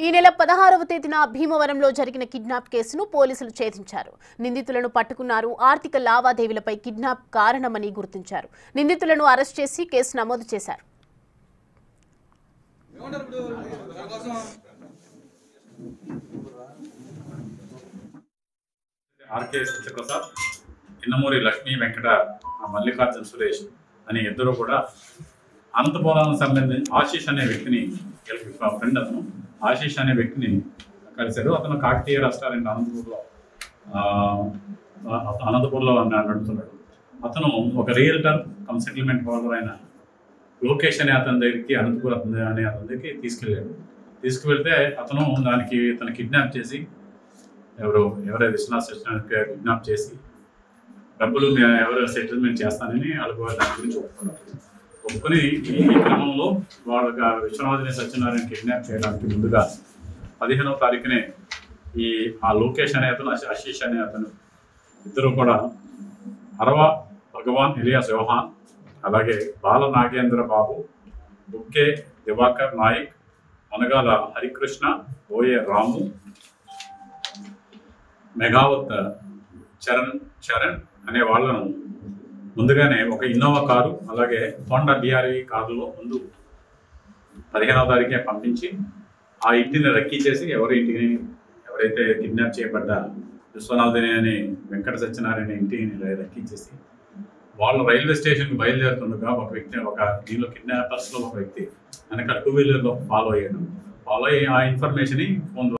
ఈ నెల 16వ తేదీన భీమవరంలో జరిగిన కిడ్నాప్ కేసును పోలీసులు ఛేదించారు. నిందితులను పట్టుకున్నారు. ఆర్థిక లావాదేవీలపై కిడ్నాప్ కారణమని గుర్తించారు. నిందితులను అరెస్ట్ చేసి కేసు నమోదు చేశారు. ఆర్కే సత్యప్రసాద్, ఇన్నమూరి లక్ష్మీ వెంకట, మల్లికార్జున సురేష్ అనే ఇద్దరు కూడా అనంతపురానికి సంబంధించి ఆశీష్ అనే వ్యక్తిని ఫ్రెండ్ అతను ఆశీష్ అనే వ్యక్తిని కలిశారు. అతను కాకతీయ రెస్టారెంట్ అనంతపూర్లో నడుపుతున్నాడు. అతను ఒక రియల్టర్ కమ్ సెటిల్మెంట్ హోల్డర్ అయిన లోకేష్ అనే అతని దగ్గరికి అనంతపురం అనే అతని దగ్గరికి తీసుకువెళ్తే అతను ఇతను కిడ్నాప్ చేసి ఎవరైతే విశ్వనాథ్ సత్యనారాయణ కిడ్నాప్ చేసి డబ్బులు ఎవరు సెటిల్మెంట్ చేస్తానని వాళ్ళకు దాని గురించి ఒప్పుకొని ఈ క్రమంలో వాళ్ళకి విశ్వనాథ్ సత్యనారాయణ కిడ్నాప్ చేయడానికి ముందుగా 15వ తారీఖునే ఆ లోకేష్ అనే అతను, ఆశీష్ అనే అతను ఇద్దరు కూడా అరవ భగవాన్ ఇలియాస్ యోహాన్, అలాగే బాల నాగేంద్ర బాబు, బుక్కే దివాకర్ నాయక్, మనగాల హరికృష్ణ, ఓఏ రాము, మెగావత్ చరణ్ అనే వాళ్ళను ముందుగానే ఒక ఇన్నోవా కారు అలాగే హోండా బిఆర్వి కారులో ముందు 15వ తారీఖే పంపించి ఆ ఇంటిని రక్కించేసి ఎవరైతే కిడ్నాప్ చేయబడ్డ విశ్వనాథని అనే వెంకట సత్యనారాయణ ఇంటిని రక్కించేసి వాళ్ళు రైల్వే స్టేషన్కి బయలుదేరుతుండగా దీనిలో కిడ్నాపర్స్లో ఒక వ్యక్తి వెనక 2 వీలర్లో ఫాలో అయ్యి ఆ ఇన్ఫర్మేషన్ ఫోన్